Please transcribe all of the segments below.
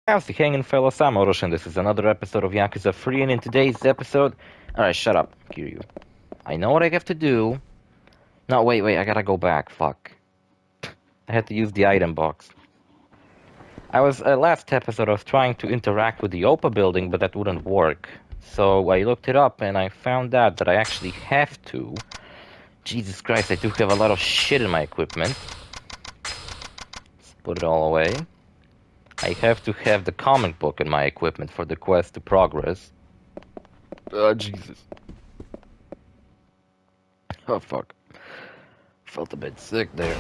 How's it hanging, fellas? I'm OrosZ, and this is another episode of Yakuza 3, and in today's episode... Alright, shut up, Kiryu. I know what I have to do. No, wait, I gotta go back, fuck. I had to use the item box. Last episode I was trying to interact with the OPA building, but that wouldn't work. So I looked it up, and I found out that I actually have to. Jesus Christ, I do have a lot of shit in my equipment. Let's put it all away. I have to have the comic book in my equipment for the quest to progress. Oh, Jesus. Oh, fuck. Felt a bit sick there.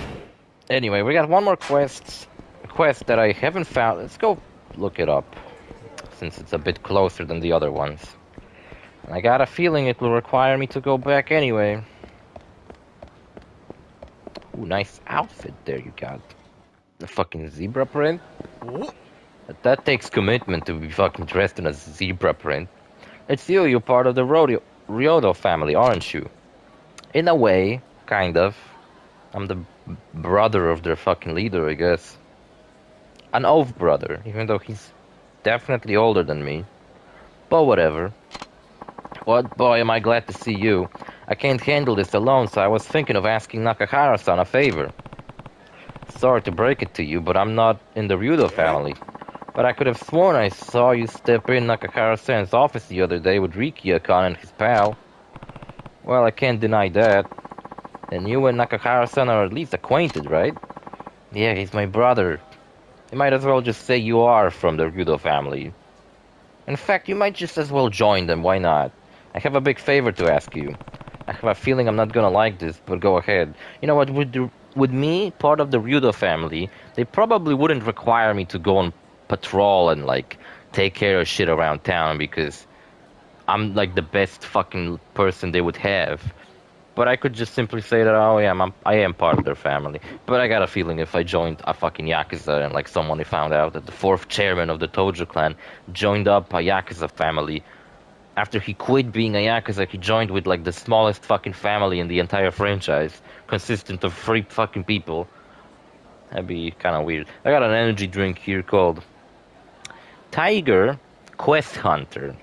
Anyway, we got one more quest that I haven't found. Let's go look it up, since it's a bit closer than the other ones. And I got a feeling it will require me to go back anyway. Ooh, nice outfit there you got. The fucking zebra print? That takes commitment to be fucking dressed in a zebra print. It's you're part of the Rondo family, aren't you? In a way, kind of. I'm the brother of their fucking leader, I guess. An oath brother, even though he's definitely older than me. But whatever. What boy, am I glad to see you. I can't handle this alone, so I was thinking of asking Nakahara-san a favor. Sorry to break it to you, but I'm not in the Ryudo family. But I could have sworn I saw you step in Nakahara-san's office the other day with Rikiya-kun and his pal. Well, I can't deny that. And you and Nakahara-san are at least acquainted, right? Yeah, he's my brother. You might as well just say you are from the Ryudo family. In fact, you might just as well join them, why not? I have a big favor to ask you. I have a feeling I'm not gonna like this, but go ahead. You know what, with me, part of the Ryudo family, they probably wouldn't require me to go on patrol and, like, take care of shit around town because I'm, like, the best fucking person they would have. But I could just simply say that, oh yeah, I am part of their family. But I got a feeling if I joined a fucking Yakuza and, like, someone found out that the fourth chairman of the Tojo clan joined up a Yakuza family, after he quit being a Yakuza, he joined with, like, the smallest fucking family in the entire franchise, consistent of 3 fucking people. That'd be kind of weird. I got an energy drink here called Tiger Quest Hunter.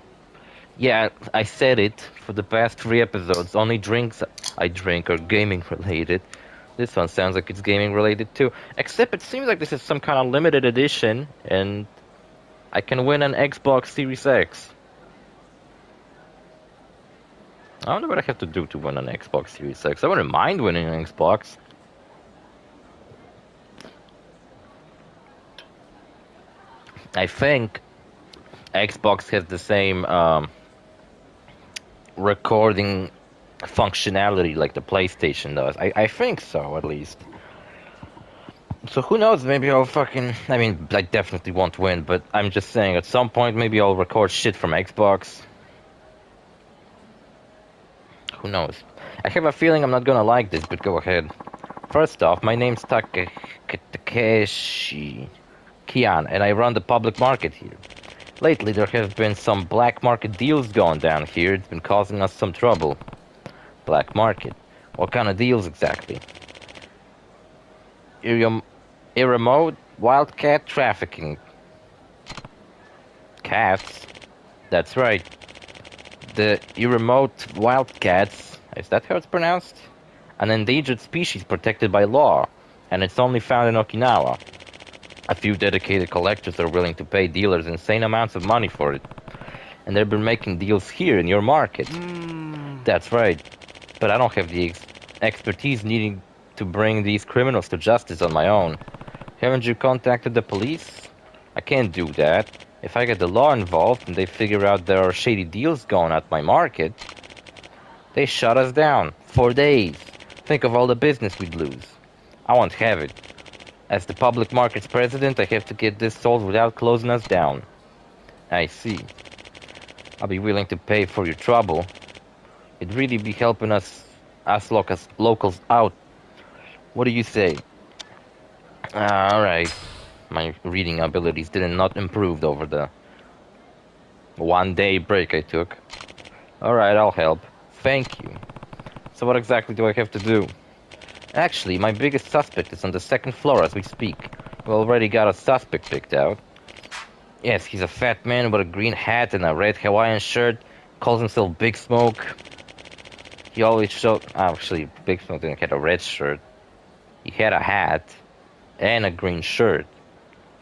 Yeah, I said it for the past 3 episodes. Only drinks I drink are gaming related. This one sounds like it's gaming related too. Except it seems like this is some kind of limited edition, and I can win an Xbox Series X. I wonder what I have to do to win an Xbox Series X. I wouldn't mind winning an Xbox. I think Xbox has the same recording functionality like the PlayStation does. I think so, at least. So who knows, maybe I'll fucking... I mean, I definitely won't win, but I'm just saying, at some point maybe I'll record shit from Xbox. Who knows? I have a feeling I'm not gonna like this, but go ahead. First off, my name's Takeshi Kian, and I run the public market here. Lately, there have been some black market deals going down here. It's been causing us some trouble. Black market? What kind of deals exactly? Remote wildcat trafficking. Cats? That's right. The remote wildcats, is that how it's pronounced? An endangered species protected by law, and it's only found in Okinawa. A few dedicated collectors are willing to pay dealers insane amounts of money for it. And they've been making deals here in your market. That's right. But I don't have the expertise needing to bring these criminals to justice on my own. Haven't you contacted the police? I can't do that. If I get the law involved and they figure out there are shady deals going at my market, they shut us down for days. Think of all the business we'd lose. I won't have it. As the public market's president, I have to get this solved without closing us down. I see. I'll be willing to pay for your trouble. It'd really be helping us locals out. What do you say? Alright. My reading abilities did not improve over the 1-day break I took. Alright, I'll help. Thank you. So what exactly do I have to do? Actually, my biggest suspect is on the 2nd floor as we speak. We already got a suspect picked out. Yes, he's a fat man with a green hat and a red Hawaiian shirt. Calls himself Big Smoke. He always showed. Actually, Big Smoke didn't have a red shirt. He had a hat and a green shirt.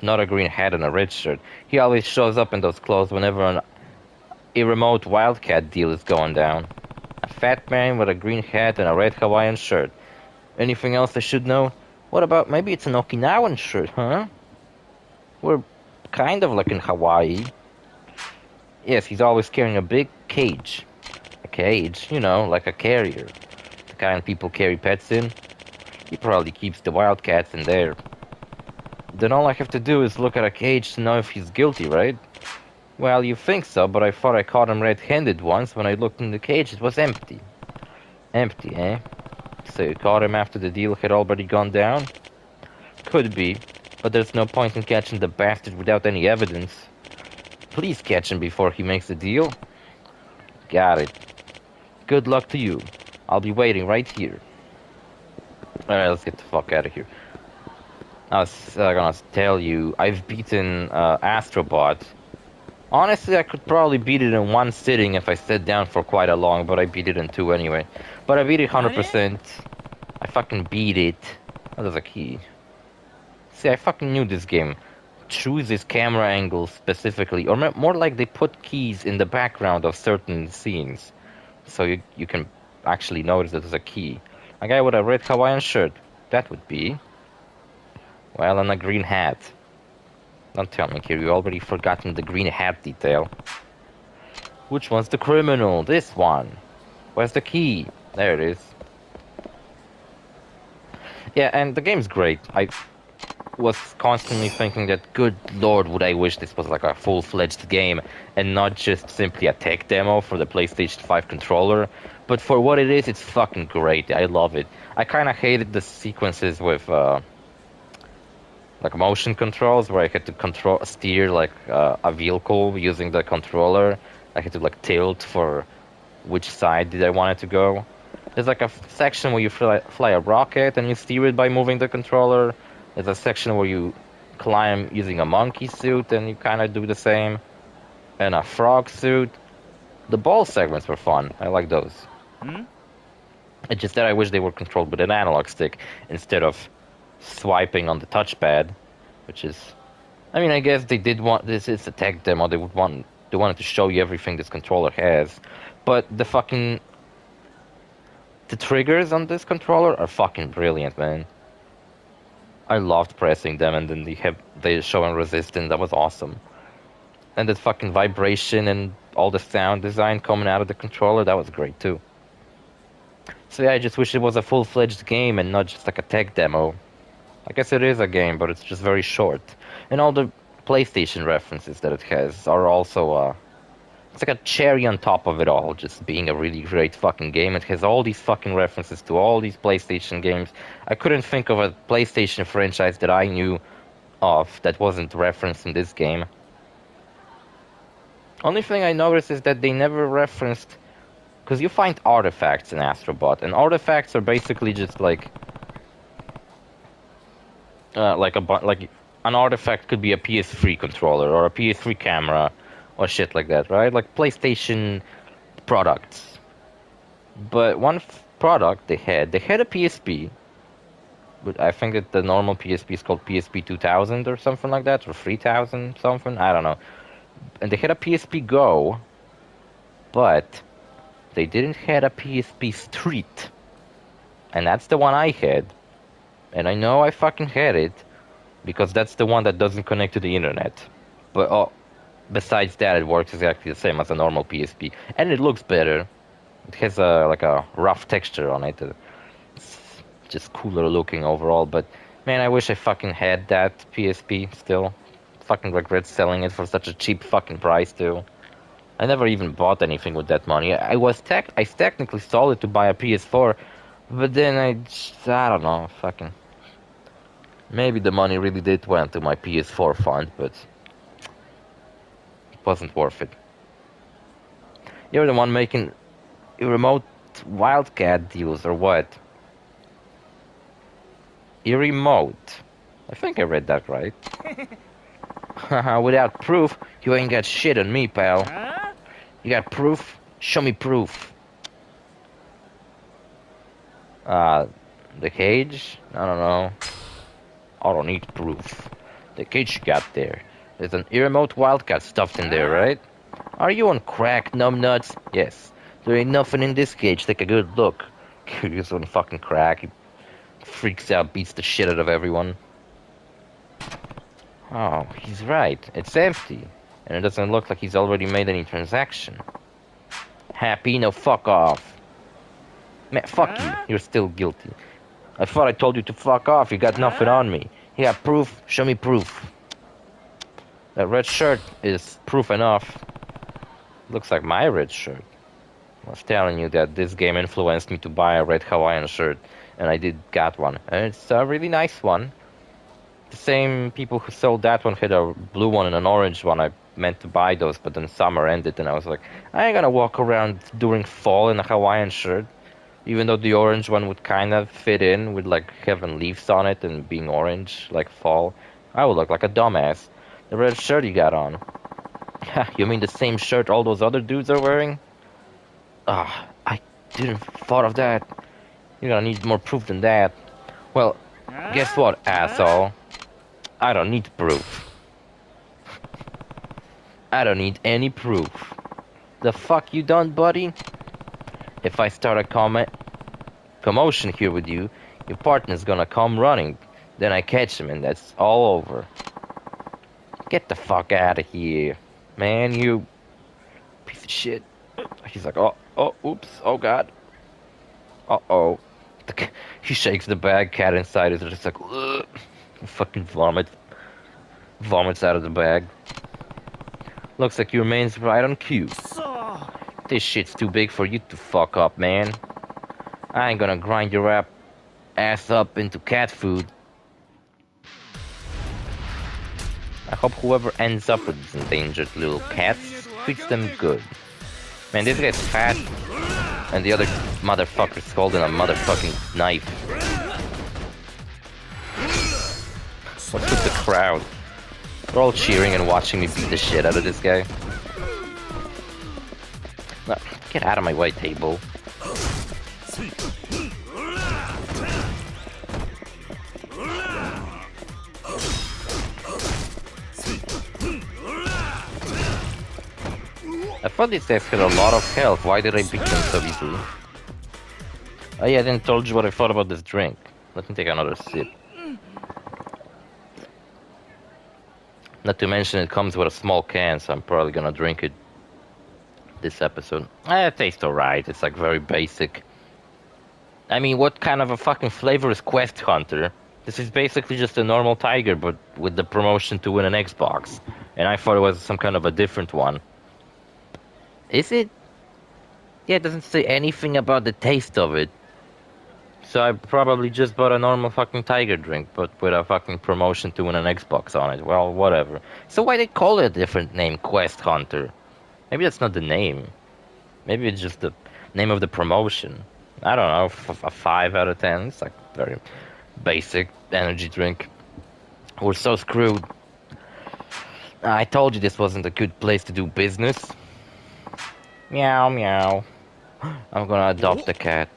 Not a green hat and a red shirt. He always shows up in those clothes whenever a remote Wildcat deal is going down. A fat man with a green hat and a red Hawaiian shirt. Anything else I should know? What about maybe it's an Okinawan shirt, huh? We're kind of like in Hawaii. Yes, he's always carrying a big cage. A cage, you know, like a carrier. The kind people carry pets in. He probably keeps the wildcats in there. Then all I have to do is look at a cage to know if he's guilty, right? Well, you think so, but I thought I caught him red-handed once. When I looked in the cage, it was empty. Empty, eh? So you caught him after the deal had already gone down? Could be, but there's no point in catching the bastard without any evidence. Please catch him before he makes a deal. Got it. Good luck to you. I'll be waiting right here. Alright, let's get the fuck out of here. I was gonna tell you, I've beaten Astrobot. Honestly, I could probably beat it in one sitting if I sat down for quite a long, but I beat it in two anyway. But I beat it 100%. I fucking beat it. Oh, there's a key. See, I fucking knew this game. Chooses camera angles specifically, or more like they put keys in the background of certain scenes. So you can actually notice that there's a key. A guy with a red Hawaiian shirt. That would be. Well, and a green hat. Don't tell me, kid, you already forgotten the green hat detail. Which one's the criminal? This one. Where's the key? There it is. Yeah, and the game's great. I was constantly thinking that, good lord, would I wish this was like a full-fledged game and not just simply a tech demo for the PlayStation 5 controller. But for what it is, it's fucking great. I love it. I kind of hated the sequences with like motion controls where I had to steer like a vehicle using the controller. I had to like tilt for which side did I want it to go. There's like a section where you fly a rocket and you steer it by moving the controller. There's a section where you climb using a monkey suit and you kind of do the same. And a frog suit. The ball segments were fun. I like those. It's just that I wish they were controlled with an analog stick instead of swiping on the touchpad, which is, I mean, I guess they did want this is a tech demo. They wanted to show you everything this controller has, but the triggers on this controller are fucking brilliant, man. I loved pressing them, and then they showing resistance. That was awesome. And that fucking vibration and all the sound design coming out of the controller, that was great too. So yeah, I just wish it was a full-fledged game and not just like a tech demo. I guess it is a game, but it's just very short. And all the PlayStation references that it has are also, it's like a cherry on top of it all, just being a really great fucking game. It has all these fucking references to all these PlayStation games. I couldn't think of a PlayStation franchise that I knew of that wasn't referenced in this game. Only thing I noticed is that they never referenced, because you find artifacts in Astrobot, and artifacts are basically just like an artifact could be a PS3 controller or a PS3 camera or shit like that, right? Like PlayStation products. But one product they had a PSP, but I think that the normal PSP is called PSP 2000 or something like that, or 3000 something, I don't know. And they had a PSP Go, but they didn't have a PSP Street. And that's the one I had. And I know I fucking had it, because that's the one that doesn't connect to the internet. But besides that, it works exactly the same as a normal PSP. And it looks better. It has like a rough texture on it. It's just cooler looking overall. But man, I wish I fucking had that PSP still. Fucking regret selling it for such a cheap fucking price too. I never even bought anything with that money. I technically sold it to buy a PS4, but then I don't know, fucking. Maybe the money really did went to my PS4 fund, but it wasn't worth it. You're the one making remote Wildcat deals, or what? Remote. I think I read that right. Without proof, you ain't got shit on me, pal. You got proof? Show me proof. The cage? I don't know. I don't need proof. The cage you got there. There's an ear-remote wildcat stuffed in there, right? Are you on crack, numbnuts? Yes. There ain't nothing in this cage. Take a good look. He's on fucking crack. He freaks out, beats the shit out of everyone. Oh, he's right. It's empty. And it doesn't look like he's already made any transaction. Happy? No, fuck off. Man, fuck you. You're still guilty. I thought I told you to fuck off. You got nothing on me. You got proof? Show me proof. That red shirt is proof enough. Looks like my red shirt. I was telling you that this game influenced me to buy a red Hawaiian shirt, and I did got one. And it's a really nice one. The same people who sold that one had a blue one and an orange one. I meant to buy those, but then summer ended, and I was like, I ain't gonna walk around during fall in a Hawaiian shirt. Even though the orange one would kind of fit in with like having leaves on it and being orange, like fall. I would look like a dumbass. The red shirt you got on. You mean the same shirt all those other dudes are wearing? Ah, I didn't thought of that. You're gonna need more proof than that. Well, guess what, asshole? I don't need proof. I don't need any proof. The fuck you done, buddy? If I start a commotion here with you, your partner's gonna come running. Then I catch him and that's all over. Get the fuck out of here. Man, you piece of shit. He's like, oh, oops, oh god. Uh-oh. He shakes the bag, cat inside is just like, ugh. Fucking vomits out of the bag. Looks like your man's right on cue. This shit's too big for you to fuck up, man. I ain't gonna grind your ass up into cat food. I hope whoever ends up with these endangered little cats treats them good. Man, this guy's fat, and the other motherfucker's holding a motherfucking knife. What's with the crowd? They're all cheering and watching me beat the shit out of this guy. No, get out of my way, table. I thought these guys had a lot of health. Why did I beat them so easily? Oh yeah, I didn't told you what I thought about this drink. Let me take another sip. Not to mention it comes with a small can, so I'm probably gonna drink it this episode. It tastes alright. It's like very basic. I mean, what kind of a fucking flavor is Quest Hunter? This is basically just a normal tiger, but with the promotion to win an Xbox. And I thought it was some kind of a different one. Is it? Yeah, it doesn't say anything about the taste of it. So I probably just bought a normal fucking tiger drink, but with a fucking promotion to win an Xbox on it. Well, whatever. So why they call it a different name, Quest Hunter? Maybe that's not the name. Maybe it's just the name of the promotion. I don't know, a 5 out of 10. It's like very basic energy drink. We're so screwed. I told you this wasn't a good place to do business. Meow, meow. I'm gonna adopt a cat.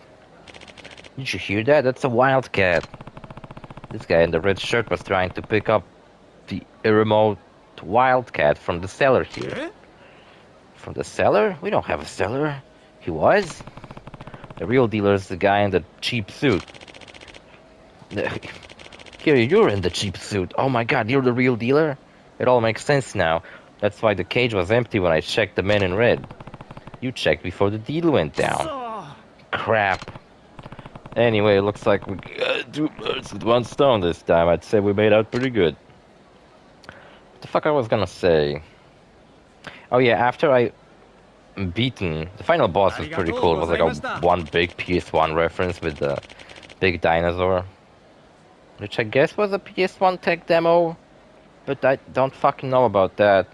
Did you hear that? That's a wild cat. This guy in the red shirt was trying to pick up the remote wildcat from the cellar here. From the cellar? We don't have a cellar. He was? The real dealer is the guy in the cheap suit. Here, you're in the cheap suit. Oh my god, you're the real dealer? It all makes sense now. That's why the cage was empty when I checked the man in red. You checked before the deal went down. Crap. Anyway, it looks like we got 2 birds with 1 stone this time. I'd say we made out pretty good. What the fuck I was gonna say? Oh yeah, after I beaten... The final boss was pretty cool. It was like one big PS1 reference with the big dinosaur. Which I guess was a PS1 tech demo. But I don't fucking know about that.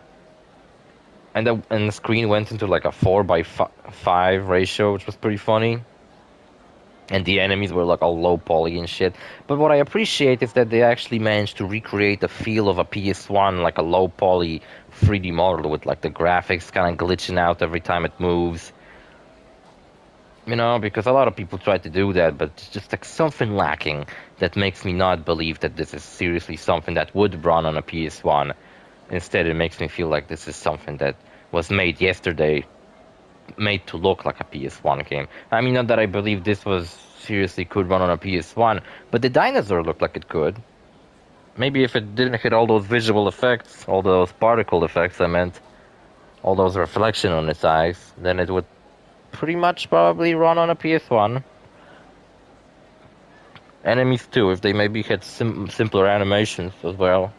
And the screen went into like a 4:5 ratio, which was pretty funny. and the enemies were like all low poly and shit. But what I appreciate is that they actually managed to recreate the feel of a PS1, like a low poly 3D model with like the graphics kind of glitching out every time it moves. You know, because a lot of people try to do that, but it's just like something lacking that makes me not believe that this is seriously something that would run on a PS1. Instead, it makes me feel like this is something that was made yesterday, made to look like a PS1 game. I mean, not that I believe this was seriously could run on a PS1, but the dinosaur looked like it could. Maybe if it didn't hit all those visual effects, all those particle effects, I meant, all those reflection on its eyes, then it would pretty much probably run on a PS1. Enemies too, if they maybe had simpler animations as well,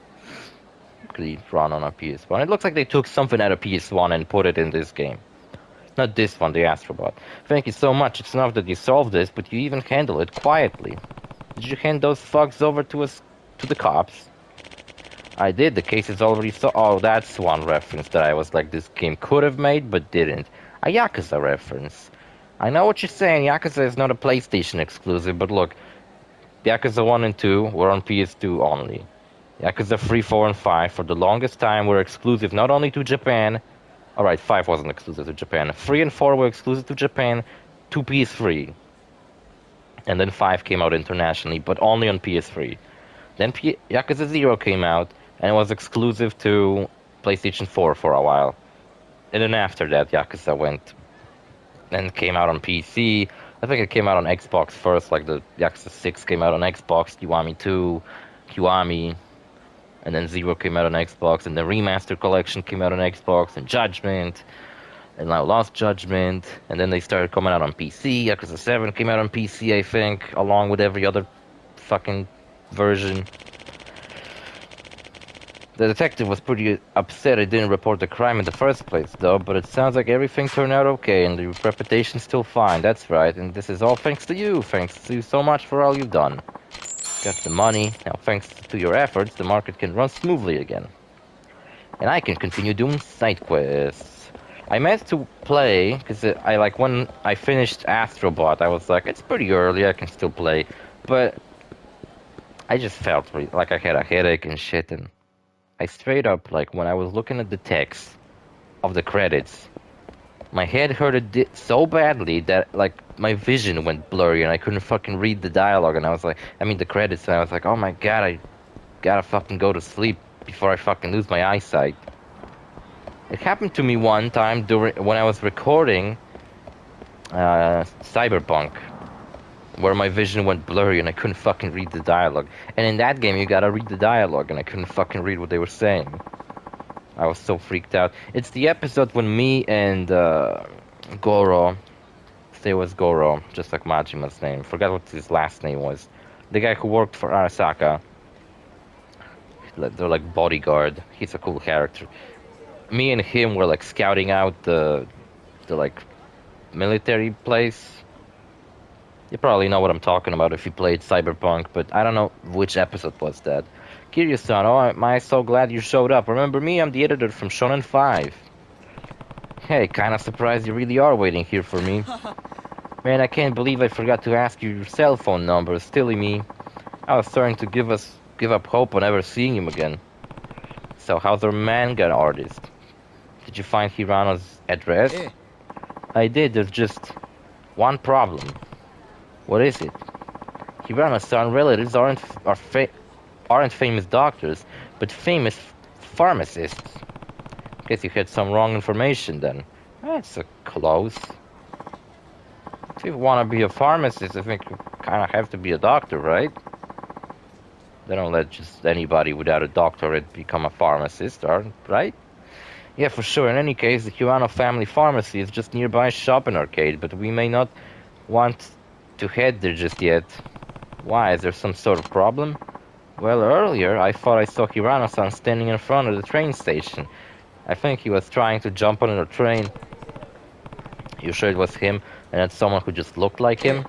could run on a PS1. It looks like they took something out of PS1 and put it in this game. Not this one, the Astrobot. Thank you so much. It's enough that you solved this, but you even handle it quietly. Did you hand those thugs over to us, to the cops? I did. The case is already so. Oh, that's one reference that I was like, this game could have made, but didn't. A YAKUZA reference. I know what you're saying. YAKUZA is not a PlayStation exclusive, but look, YAKUZA 1 and 2 were on PS2 only. YAKUZA 3, 4, and 5 for the longest time were exclusive not only to Japan. Alright, 5 wasn't exclusive to Japan. 3 and 4 were exclusive to Japan, to PS3. And then 5 came out internationally, but only on PS3. Then Yakuza 0 came out, and it was exclusive to PlayStation 4 for a while. And then after that, Yakuza went and came out on PC. I think it came out on Xbox first, like the Yakuza 6 came out on Xbox, Kiwami 2, Kiwami, and then 0 came out on Xbox, and the Remaster Collection came out on Xbox, and Judgment, and now Lost Judgment, and then they started coming out on PC. Yakuza 7 came out on PC, I think, along with every other fucking version. The detective was pretty upset I didn't report the crime in the first place, though, but it sounds like everything turned out okay, and the reputation's still fine, that's right, and this is all thanks to you. Thanks to you so much for all you've done. Got the money, now thanks to your efforts, the market can run smoothly again. And I can continue doing side quests. I meant to play, because I like, when I finished Astrobot, I was like, it's pretty early, I can still play, but I just felt like I had a headache and shit, and I straight up, like, when I was looking at the text of the credits, my head hurted so badly that, like, my vision went blurry and I couldn't fucking read the dialogue, and I was like, I mean the credits, and I was like, oh my god, I gotta fucking go to sleep before I fucking lose my eyesight. It happened to me one time when I was recording Cyberpunk, where my vision went blurry and I couldn't fucking read the dialogue. And in that game, you gotta read the dialogue, and I couldn't fucking read what they were saying. I was so freaked out. It's the episode when me and Goro, say it was Goro, just like Majima's name. Forgot what his last name was. The guy who worked for Arasaka. They're like bodyguard. He's a cool character. Me and him were like scouting out the like military place. You probably know what I'm talking about if you played Cyberpunk, but I don't know which episode was that. Kiryu-san, oh, am I so glad you showed up. Remember me? I'm the editor from Shonen 5. Hey, kinda surprised you really are waiting here for me. Man, I can't believe I forgot to ask you your cell phone number. Silly me. I was starting to give up hope on ever seeing him again. So, how's our manga artist? Did you find Hirano's address? I did, there's just one problem. What is it? Hirano's son relatives aren't famous doctors, but famous pharmacists. Guess you had some wrong information then. That's close. If you want to be a pharmacist, I think you kind of have to be a doctor, right? They don't let just anybody without a doctorate become a pharmacist, right? Yeah, for sure. In any case, the Hirano family pharmacy is just nearby a shopping arcade, but we may not want to head there just yet. Why? Is there some sort of problem? Well, earlier I thought I saw Hirano-san standing in front of the train station. I think he was trying to jump on a train. You sure it was him and not someone who just looked like him?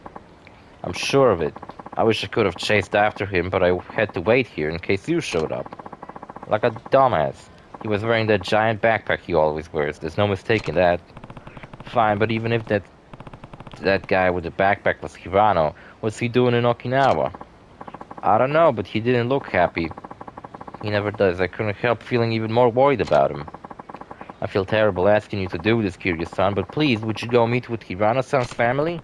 I'm sure of it. I wish I could have chased after him, but I had to wait here in case you showed up. Like a dumbass. He was wearing that giant backpack he always wears. There's no mistaking that. Fine, but even if that that guy with the backpack was Hirano. What's he doing in Okinawa? I don't know, but he didn't look happy. He never does. I couldn't help feeling even more worried about him. I feel terrible asking you to do this, Kiryu-san, but please, would you go meet with Hirano-san's family?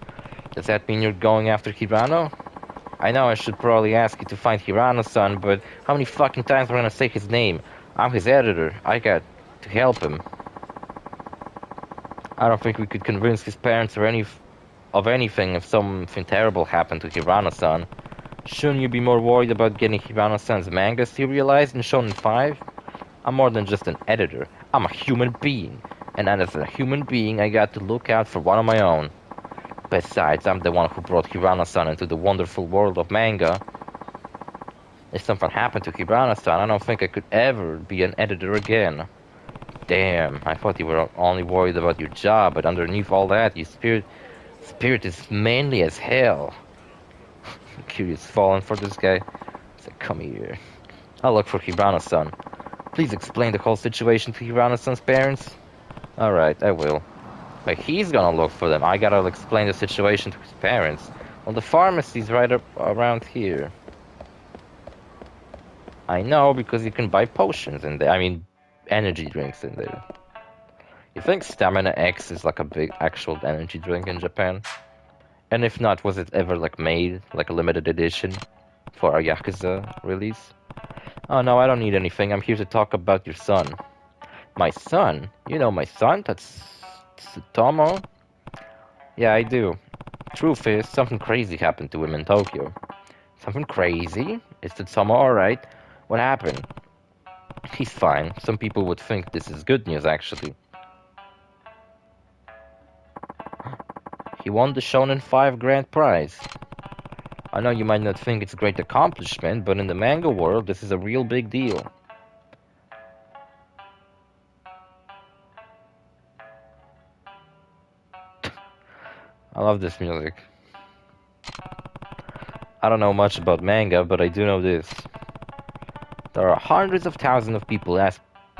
Does that mean you're going after Hirano? I know I should probably ask you to find Hirano-san, but how many fucking times am I gonna say his name? I'm his editor. I got to help him. I don't think we could convince his parents or of anything if something terrible happened to Hirano-san. Shouldn't you be more worried about getting Hirano-san's manga serialized in Shonen 5? I'm more than just an editor. I'm a human being. And as a human being, I got to look out for one of my own. Besides, I'm the one who brought Hirano-san into the wonderful world of manga. If something happened to Hirano-san, I don't think I could ever be an editor again. Damn, I thought you were only worried about your job, but underneath all that, your spirit is manly as hell. Curious falling for this guy. It's like, come here. I'll look for Hirano-san. Please explain the whole situation to Hirano-san's parents. Alright, I will. But he's gonna look for them. I gotta explain the situation to his parents. Well, the pharmacy's right up around here. I know, because you can buy potions in there. I mean, energy drinks in there. You think Stamina X is like a big actual energy drink in Japan? And if not, was it ever like made, like a limited edition for a YAKUZA release? Oh no, I don't need anything. I'm here to talk about your son. My son? You know my son? That's Tsutomo? Yeah, I do. Truth is, something crazy happened to him in Tokyo. Something crazy? Is Tsutomo alright? What happened? He's fine. Some people would think this is good news, actually. He won the Shonen 5 Grand Prize. I know you might not think it's a great accomplishment, but in the manga world, this is a real big deal. I love this music. I don't know much about manga, but I do know this. There are hundreds of thousands of people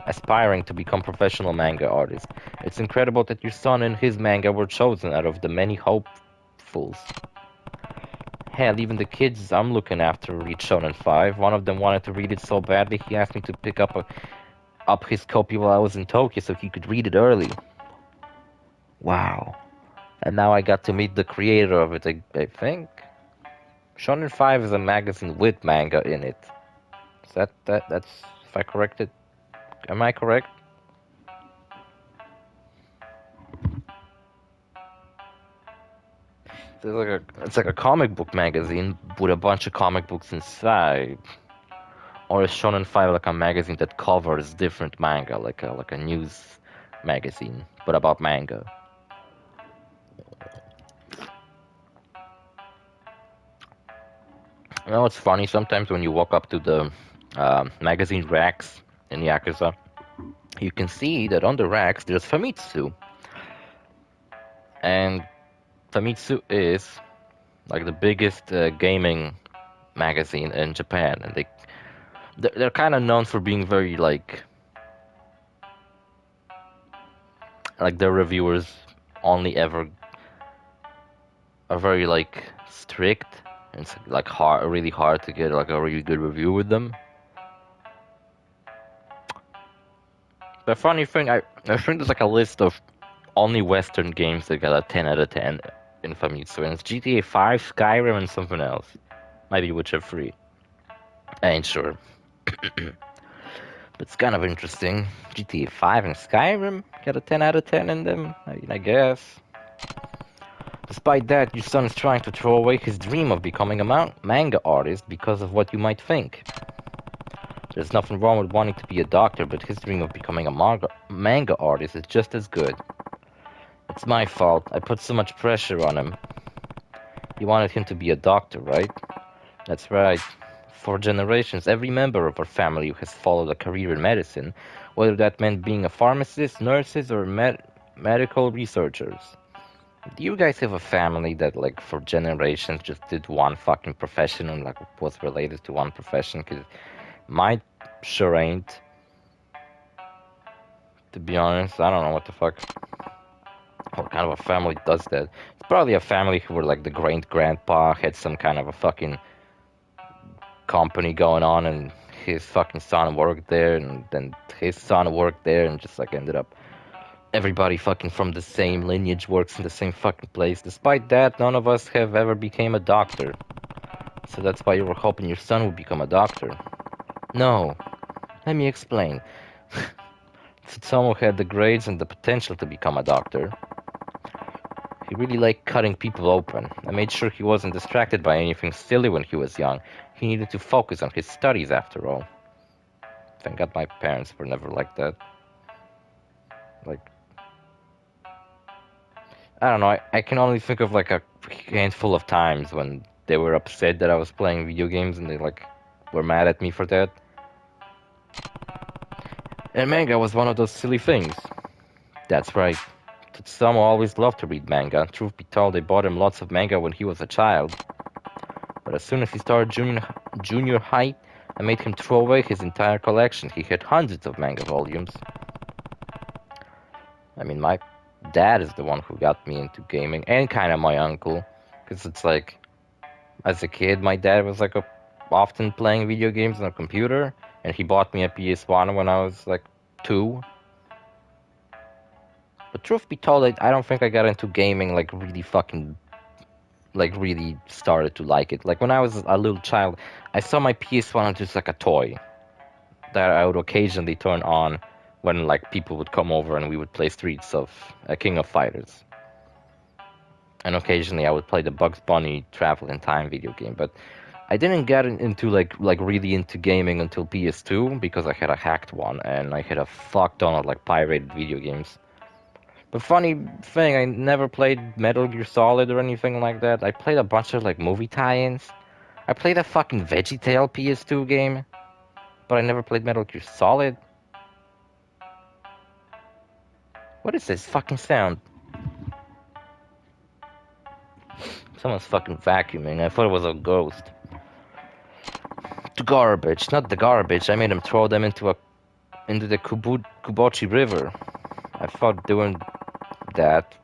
aspiring to become professional manga artists. It's incredible that your son and his manga were chosen out of the many hopefuls. Hell, even the kids I'm looking after read Shonen 5. One of them wanted to read it so badly he asked me to pick up his copy while I was in Tokyo so he could read it early. Wow. And now I got to meet the creator of it, I think. Shonen 5 is a magazine with manga in it. Is that's if I correct it? Am I correct? It's like a comic book magazine with a bunch of comic books inside. Or is Shonen 5 like a magazine that covers different manga, like a news magazine, but about manga? You know, it's funny, sometimes when you walk up to the magazine racks in Yakuza, you can see that on the racks there's Famitsu. And Famitsu is like the biggest gaming magazine in Japan, and they're kind of known for being very like their reviewers only ever are very like strict. It's like really hard to get like a really good review with them. The funny thing, I think there's like a list of only Western games that got a 10 out of 10 in Famitsu, and it's GTA 5, Skyrim, and something else. Maybe Witcher 3. I ain't sure. But it's kind of interesting. GTA 5 and Skyrim got a 10 out of 10 in them, I guess. Despite that, your son is trying to throw away his dream of becoming a manga artist because of what you might think. There's nothing wrong with wanting to be a doctor, but his dream of becoming a manga artist is just as good. It's my fault. I put so much pressure on him. You wanted him to be a doctor, right? That's right. For generations, every member of our family has followed a career in medicine, whether that meant being a pharmacist, nurses, or medical researchers. Do you guys have a family that, like, for generations just did one fucking profession and, like, was related to one profession? Because mine sure ain't. To be honest, I don't know what the fuck. What kind of a family does that? It's probably a family who were like the great-grandpa had some kind of a fucking company going on, and his fucking son worked there, and then his son worked there, and just like ended up everybody fucking from the same lineage works in the same fucking place. Despite that, none of us have ever became a doctor. So that's why you were hoping your son would become a doctor. No. Let me explain. Tsutomu had the grades and the potential to become a doctor. He really liked cutting people open. I made sure he wasn't distracted by anything silly when he was young. He needed to focus on his studies after all. Thank God my parents were never like that. Like, I don't know, I can only think of like a handful of times when they were upset that I was playing video games and they like were mad at me for that. And manga was one of those silly things. That's right. Tsutomu always loved to read manga. Truth be told, they bought him lots of manga when he was a child. But as soon as he started junior high, I made him throw away his entire collection. He had hundreds of manga volumes. I mean, my dad is the one who got me into gaming, and kind of my uncle. Because it's like, as a kid, my dad was like often playing video games on a computer, and he bought me a PS1 when I was like 2. But truth be told, I don't think I got into gaming like really really started to like it. Like when I was a little child, I saw my PS1 as just like a toy that I would occasionally turn on when like people would come over and we would play Streets of King of Fighters. And occasionally I would play the Bugs Bunny Travel in Time video game, but I didn't get into like really into gaming until PS2 because I had a hacked one and I had a fuck ton of like pirated video games. But funny thing, I never played Metal Gear Solid or anything like that. I played a bunch of like movie tie-ins. I played a fucking VeggieTale PS2 game, but I never played Metal Gear Solid. What is this fucking sound? Someone's fucking vacuuming. I thought it was a ghost. The garbage, not the garbage. I made him throw them into the Kubochi River. I thought doing that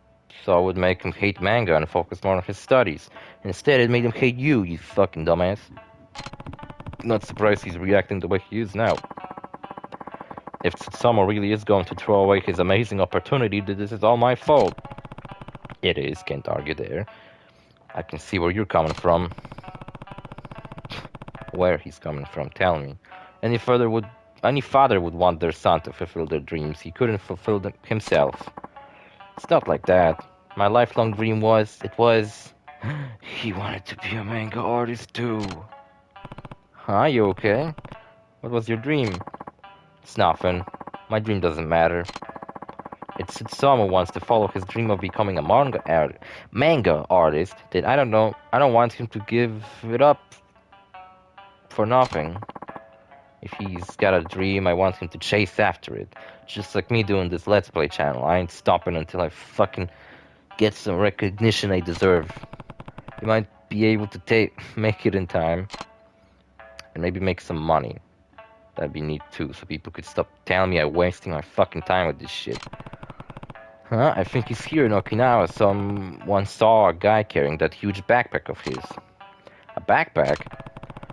so I would make him hate manga and focus more on his studies. Instead, it made him hate you, you fucking dumbass. Not surprised he's reacting the way he is now. If Tsutomu really is going to throw away his amazing opportunity, then this is all my fault. It is, can't argue there. I can see where you're coming from. Where he's coming from, tell me. Any father would want their son to fulfill their dreams. He couldn't fulfill them himself. It's not like that. My lifelong dream was, he wanted to be a manga artist too. Huh, you okay? What was your dream? It's nothing. My dream doesn't matter. It's Tsutomu wants to follow his dream of becoming a manga artist, then I don't know. I don't want him to give it up for nothing. If he's got a dream, I want him to chase after it. Just like me doing this Let's Play channel. I ain't stopping until I fucking get some recognition I deserve. You might be able to make it in time. And maybe make some money. That'd be neat too, so people could stop telling me I'm wasting my fucking time with this shit. Huh? I think he's here in Okinawa. Someone saw a guy carrying that huge backpack of his. A backpack?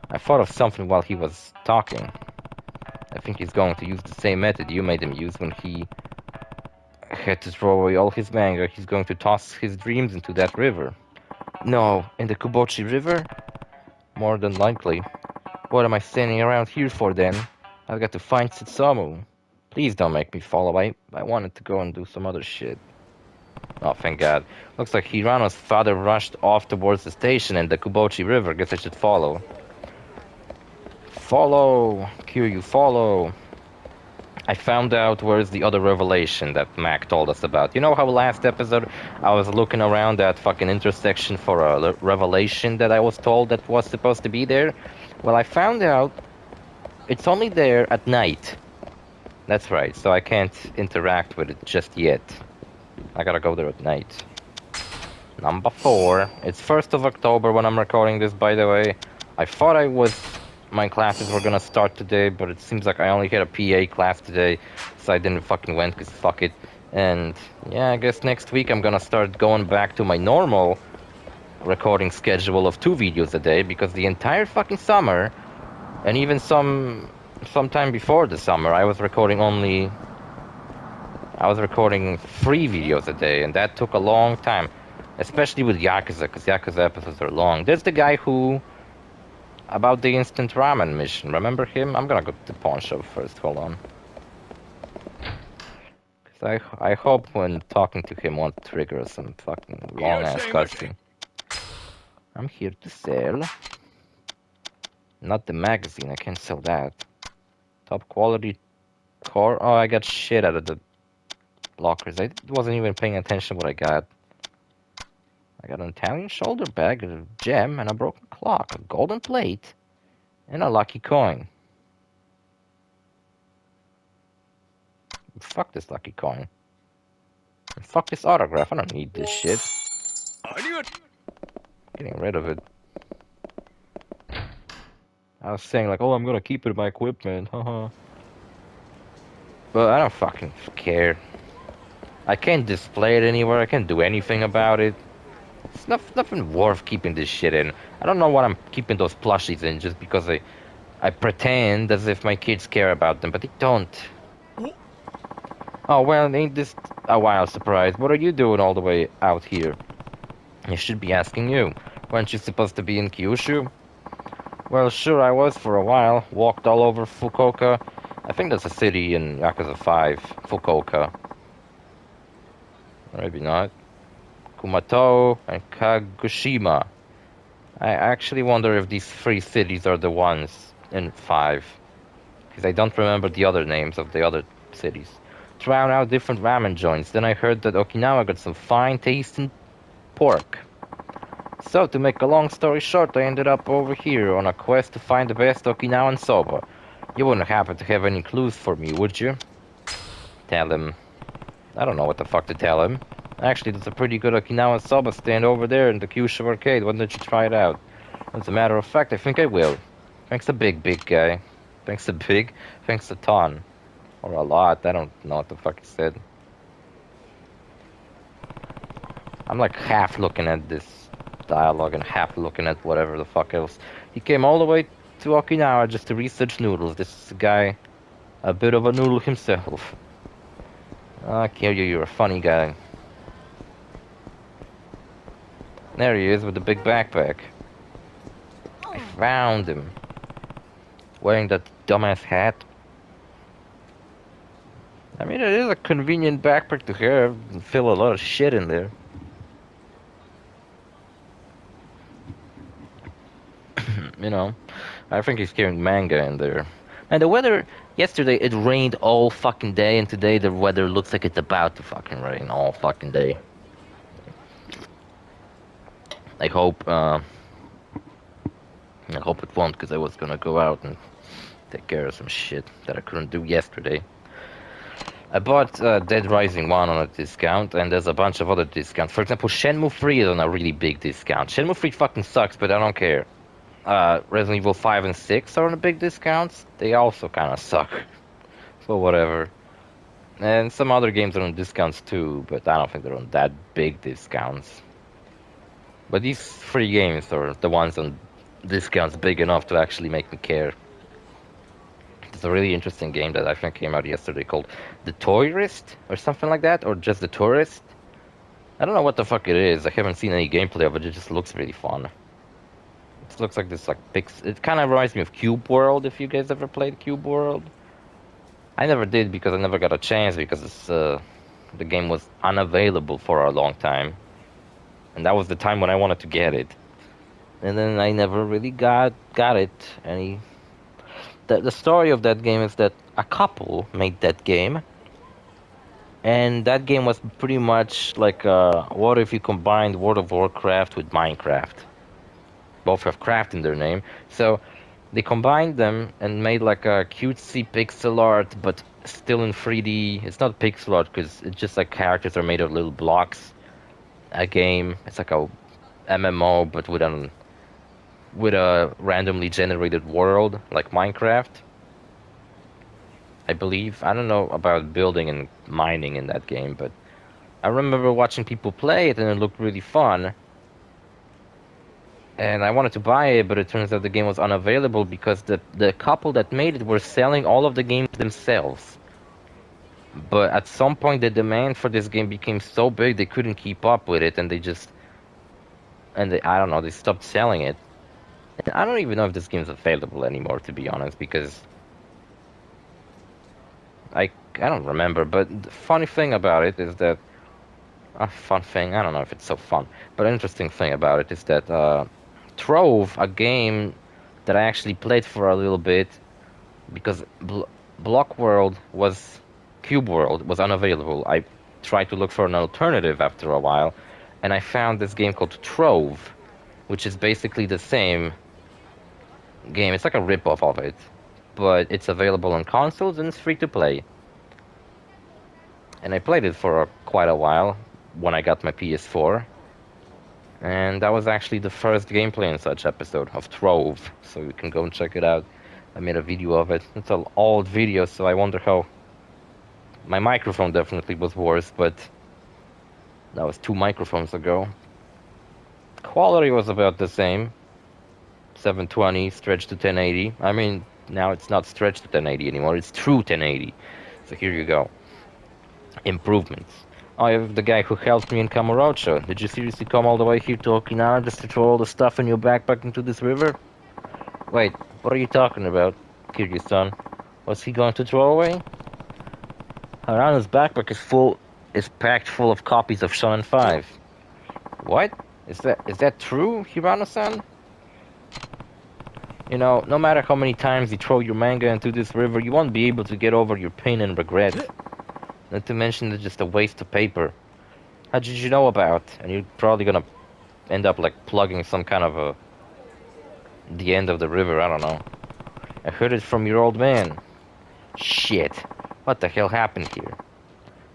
I thought of something while he was talking. I think he's going to use the same method you made him use when he had to throw away all his manga. He's going to toss his dreams into that river. No, in the Kubochi River? More than likely. What am I standing around here for then? I've got to find Tsutomu. Please don't make me follow. I wanted to go and do some other shit. Oh, thank God. Looks like Hirano's father rushed off towards the station and the Kubochi River. Guess I should follow. Follow! Kiryu, follow! I found out where's the other revelation that Mac told us about. You know how last episode I was looking around that fucking intersection for a revelation that I was told that was supposed to be there? Well, I found out it's only there at night. That's right, so I can't interact with it just yet. I gotta go there at night. Number 4. It's 1st of October when I'm recording this, by the way. I thought my classes were gonna start today, but it seems like I only had a PA class today, so I didn't fucking went, cause fuck it. And yeah, I guess next week I'm gonna start going back to my normal recording schedule of 2 videos a day, because the entire fucking summer, and even sometime before the summer, I was recording 3 videos a day, and that took a long time, especially with Yakuza, because Yakuza episodes are long. There's the guy who about the instant ramen mission. Remember him? I'm gonna go to the pawn shop first. Hold on. I hope when talking to him won't trigger some fucking long ass cutscene. I'm here to sell. Not the magazine, I can't sell that. Top quality core. Oh, I got shit out of the lockers. I wasn't even paying attention what I got. I got an Italian shoulder bag, a gem, and a broken clock, a golden plate, and a lucky coin. Fuck this lucky coin. And fuck this autograph. I don't need this shit. Getting rid of it. I was saying like, oh, I'm gonna keep it in my equipment, haha. But I don't fucking care. I can't display it anywhere. I can't do anything about it. It's nothing worth keeping this shit in. I don't know what I'm keeping those plushies in just because I pretend as if my kids care about them, but they don't. Oh, well, ain't this a wild surprise? What are you doing all the way out here? I should be asking you. Weren't you supposed to be in Kyushu? Well, sure I was for a while. Walked all over Fukuoka. I think that's a city in Yakuza 5, Fukuoka. Maybe not. Kumato and Kagoshima. I actually wonder if these 3 cities are the ones in 5. Because I don't remember the other names of the other cities. Trying out different ramen joints. Then I heard that Okinawa got some fine tasting pork. So, to make a long story short, I ended up over here on a quest to find the best Okinawan soba. You wouldn't happen to have any clues for me, would you? Tell him. I don't know what the fuck to tell him. Actually, there's a pretty good Okinawan soba stand over there in the Kyushu arcade. Why don't you try it out? As a matter of fact, I think I will. Thanks a big guy. Thanks a big. Thanks a ton. Or a lot. I don't know what the fuck he said. I'm like half looking at this dialogue and half looking at whatever the fuck else. He came all the way to Okinawa just to research noodles. This is a guy, a bit of a noodle himself. Ah, Kiryu, you're a funny guy. There he is with the big backpack. I found him. Wearing that dumbass hat. I mean, it is a convenient backpack to have and fill a lot of shit in there. You know, I think he's carrying manga in there. And the weather, yesterday it rained all fucking day, and today the weather looks like it's about to fucking rain all fucking day. I hope it won't, because I was gonna go out and take care of some shit that I couldn't do yesterday. I bought Dead Rising 1 on a discount, and there's a bunch of other discounts. For example, Shenmue 3 is on a really big discount. Shenmue 3 fucking sucks, but I don't care. Resident Evil 5 and 6 are on the big discounts. They also kind of suck. So whatever. And some other games are on discounts too, but I don't think they're on that big discounts. But these 3 games are the ones on discounts big enough to actually make me care. It's a really interesting game that I think came out yesterday called The Tourist or something like that, or just The Tourist. I don't know what the fuck it is. I haven't seen any gameplay of it. It just looks really fun. It looks like this it kind of reminds me of Cube World, if you guys ever played Cube World. I never did because I never got a chance, because the game was unavailable for a long time. And that was the time when I wanted to get it. And then I never really got it. The story of that game is that a couple made that game. And that game was pretty much like, what if you combined World of Warcraft with Minecraft? Both have craft in their name. So they combined them and made like a cutesy pixel art, but still in 3D. It's not pixel art because it's just like characters are made of little blocks. A game. It's like a MMO, but with a randomly generated world like Minecraft. I believe. I don't know about building and mining in that game, but I remember watching people play it and it looked really fun. And I wanted to buy it, but it turns out the game was unavailable because the couple that made it were selling all of the games themselves. But at some point, the demand for this game became so big they couldn't keep up with it, and I don't know, they stopped selling it. And I don't even know if this game's available anymore, to be honest, because I don't remember. But the funny thing about it is that a fun thing, I don't know if it's so fun, but an interesting thing about it is that Trove, a game that I actually played for a little bit, because Block World was Cube World was unavailable. I tried to look for an alternative after a while, and I found this game called Trove, which is basically the same game. It's like a rip-off of it, but it's available on consoles and it's free to play. And I played it for quite a while when I got my PS4, and that was actually the first gameplay in such episode of Trove, so you can go and check it out. I made a video of it. It's an old video, so I wonder how... My microphone definitely was worse, but that was 2 microphones ago. Quality was about the same. 720 stretched to 1080. I mean, now it's not stretched to 1080 anymore, it's true 1080. So here you go. Improvements. Oh, I have the guy who helped me in Kamurocho. Did you seriously come all the way here to Okinawa just to throw all the stuff in your backpack into this river? Wait, what are you talking about, Kiryu-san? Was he going to throw away? Harano's backpack is packed full of copies of Shonen 5. What? Is that true, Hirano-san? You know, no matter how many times you throw your manga into this river, you won't be able to get over your pain and regret. Not to mention it's just a waste of paper. How did you know about? And you're probably gonna end up like plugging some kind of the end of the river, I don't know. I heard it from your old man. Shit. What the hell happened here?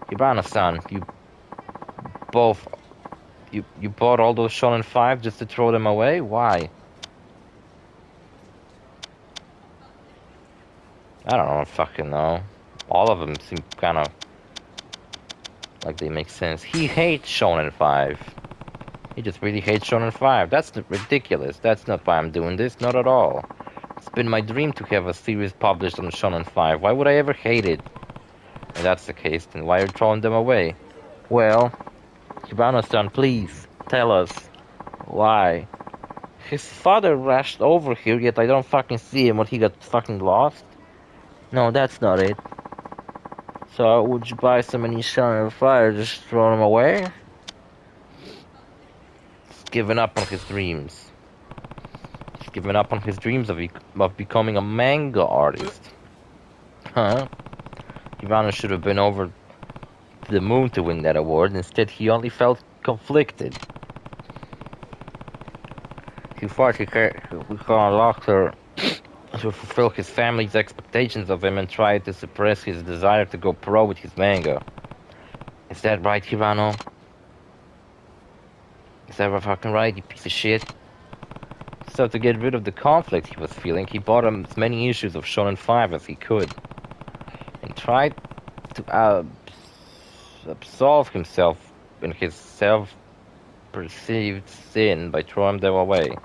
Hirano-san, you bought all those Shonen 5 just to throw them away? Why? I don't fucking know. All of them seem kind of like they make sense. He hates Shonen 5. He just really hates Shonen 5. That's ridiculous. That's not why I'm doing this. Not at all. It's been my dream to have a series published on Shonen 5. Why would I ever hate it? If that's the case, then why are you throwing them away? Well, Hirano-san, please, tell us. Why? His father rushed over here, yet I don't fucking see him when he got fucking lost. No, that's not it. So, would you buy so many Shonen 5 just throw them away? He's given up on his dreams. He's given up on his dreams of becoming a manga artist. Huh? Hirano should have been over to the moon to win that award. Instead, he only felt conflicted. He thought he could unlock her to fulfill his family's expectations of him and tried to suppress his desire to go pro with his manga. Is that right, Hirano? Is that fucking right, you piece of shit? So to get rid of the conflict he was feeling, he bought him as many issues of Shonen 5 as he could, and tried to absolve himself in his self-perceived sin by throwing them away.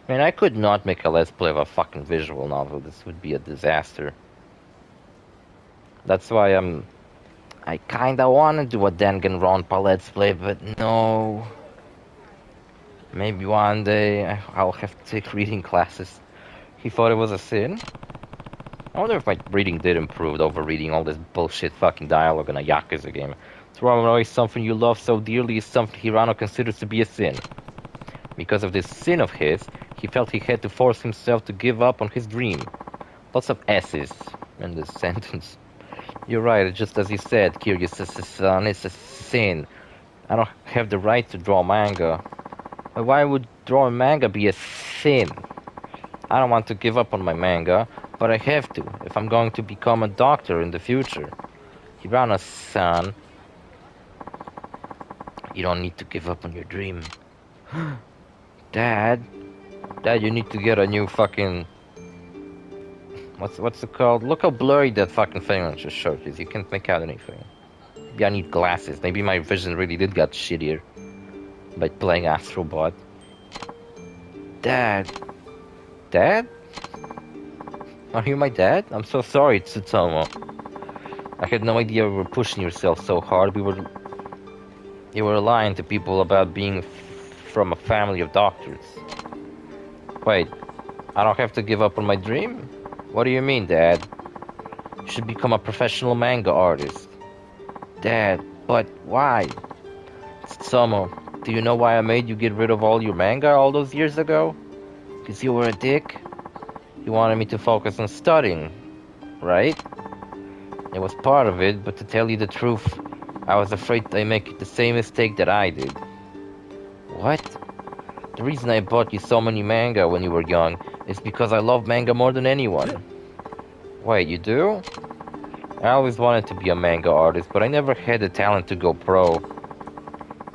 Man, I could not make a Let's Play of a fucking visual novel. This would be a disaster. That's why I kinda wanna do a Danganronpa Let's Play, but no. Maybe one day I'll have to take reading classes. He thought it was a sin? I wonder if my reading did improve over reading all this bullshit fucking dialogue in a YAKUZA game. Throwing away something you love so dearly is something Hirano considers to be a sin. Because of this sin of his, he felt he had to force himself to give up on his dream. Lots of S's in this sentence. You're right, just as you said, Kiryu-san, it's a sin. I don't have the right to draw manga. But why would drawing manga be a sin? I don't want to give up on my manga, but I have to, if I'm going to become a doctor in the future. Hirano-san, you don't need to give up on your dream. Dad, you need to get a new fucking What's it called? Look how blurry that fucking thing on your shirt is. You can't make out anything. Maybe I need glasses. Maybe my vision really did get shittier by playing Astrobot. Dad. Dad? Are you my dad? I'm so sorry, Tsutomo. I had no idea you were pushing yourself so hard. You were lying to people about being from a family of doctors. Wait, I don't have to give up on my dream? What do you mean, Dad? You should become a professional manga artist. Dad, but why? Tsutomo, do you know why I made you get rid of all your manga all those years ago? Because you were a dick? You wanted me to focus on studying, right? It was part of it, but to tell you the truth, I was afraid I'd make the same mistake that I did. What? The reason I bought you so many manga when you were young is because I love manga more than anyone. Wait, you do? I always wanted to be a manga artist, but I never had the talent to go pro.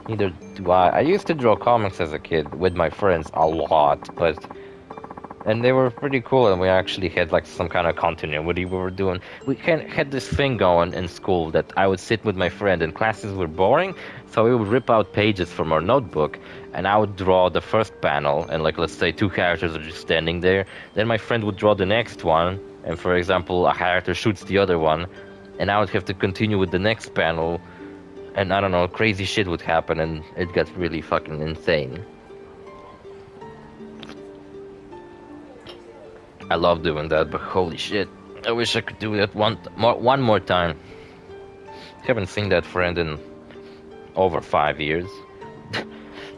Neither do I. I used to draw comics as a kid with my friends a lot, and they were pretty cool, and we actually had like some kind of continuity we were doing. We had this thing going in school that I would sit with my friend and classes were boring, so we would rip out pages from our notebook and I would draw the first panel and like let's say two characters are just standing there. Then my friend would draw the next one and for example a character shoots the other one and I would have to continue with the next panel and I don't know, crazy shit would happen and it got really fucking insane. I love doing that, but holy shit, I wish I could do that one more time. Haven't seen that friend in over 5 years.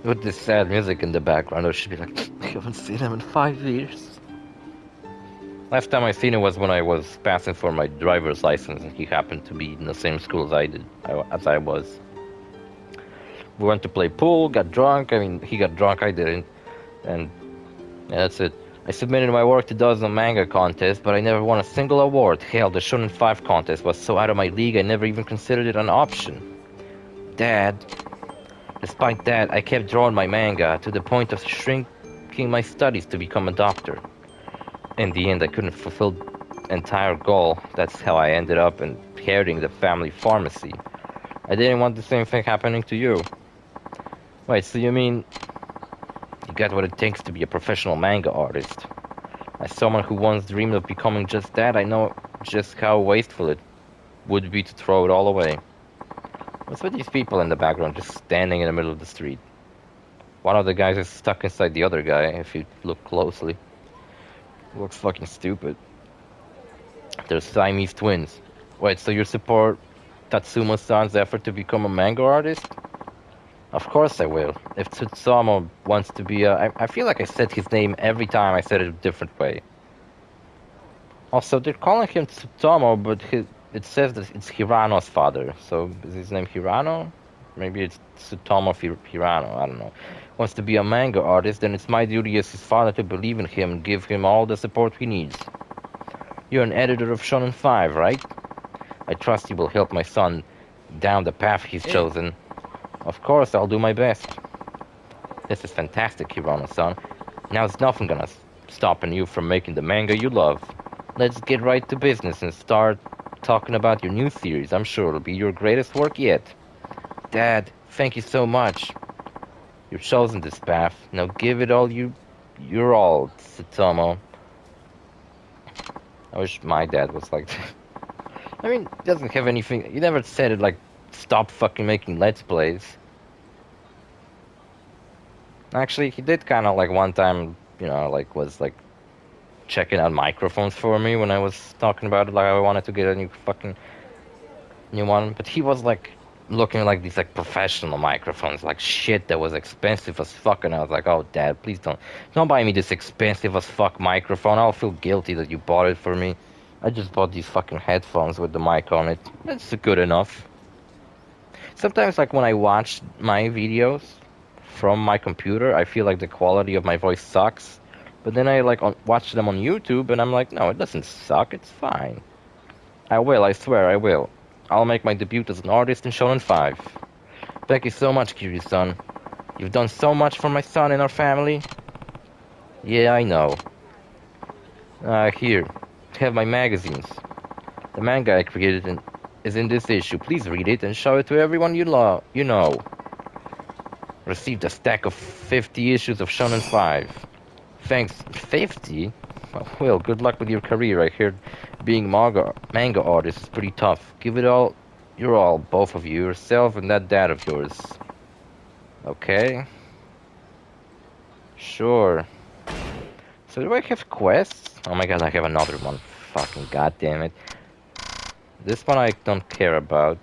With this sad music in the background, I should be like, I haven't seen him in 5 years. Last time I seen him was when I was passing for my driver's license, and he happened to be in the same school as I was. We went to play pool, got drunk. I mean, he got drunk, I didn't, and yeah, that's it. I submitted my work to dozen manga contests, but I never won a single award. Hell, the Shonen 5 contest was so out of my league I never even considered it an option. Dad. Despite that, I kept drawing my manga to the point of shrinking my studies to become a doctor. In the end, I couldn't fulfill the entire goal. That's how I ended up inheriting the family pharmacy. I didn't want the same thing happening to you. Wait, so you mean you got what it takes to be a professional manga artist? As someone who once dreamed of becoming just that, I know just how wasteful it would be to throw it all away. What's with these people in the background just standing in the middle of the street? One of the guys is stuck inside the other guy, if you look closely. It looks fucking stupid. They're Siamese twins. Wait, so you support Tatsuma-san's effort to become a manga artist? Of course I will. If Tsutomo wants to be I feel like I said his name every time I said it a different way. Also, they're calling him Tsutomo, but it says that it's Hirano's father. So, is his name Hirano? Maybe it's Tsutomo Hirano, I don't know. Wants to be a manga artist, then it's my duty as his father to believe in him and give him all the support he needs. You're an editor of Shonen 5, right? I trust you will help my son down the path he's chosen. Of course, I'll do my best. This is fantastic, Hirano-san. Now there's nothing gonna stopping you from making the manga you love. Let's get right to business and start talking about your new series. I'm sure it'll be your greatest work yet. Dad, thank you so much. You've chosen this path. Now give it all you're all, Tsutomo. I wish my dad was like that. I mean, he doesn't have anything. He never said it like, stop fucking making Let's Plays. Actually, he did kind of like one time, you know, like was like checking out microphones for me when I was talking about it, like I wanted to get a new one. But he was like looking like these like professional microphones, like shit that was expensive as fuck. And I was like, oh dad, please don't buy me this expensive as fuck microphone. I'll feel guilty that you bought it for me. I just bought these fucking headphones with the mic on it. It's good enough. Sometimes like when I watch my videos from my computer, I feel like the quality of my voice sucks. But then I like watch them on YouTube and I'm like, no, it doesn't suck, it's fine. I will, I swear I will. I'll make my debut as an artist in Shonen 5. Thank you so much, Kiryu-san. You've done so much for my son and our family. Yeah, I know. Here. have my magazines. The manga I created is in this issue. Please read it and show it to everyone you know. Received a stack of 50 issues of Shonen 5. Thanks. 50? Well, good luck with your career. I heard being manga artist is pretty tough. Give it all, your all, both of you, yourself and that dad of yours. Okay. Sure. So do I have quests? Oh my god, I have another one. Fucking goddamn it. This one I don't care about.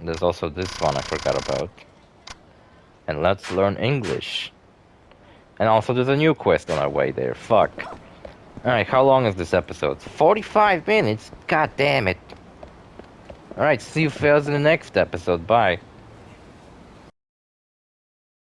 There's also this one I forgot about. And let's learn English. And also there's a new quest on our way there. Fuck. Alright, how long is this episode? 45 minutes? God damn it. Alright, see you fellas in the next episode. Bye.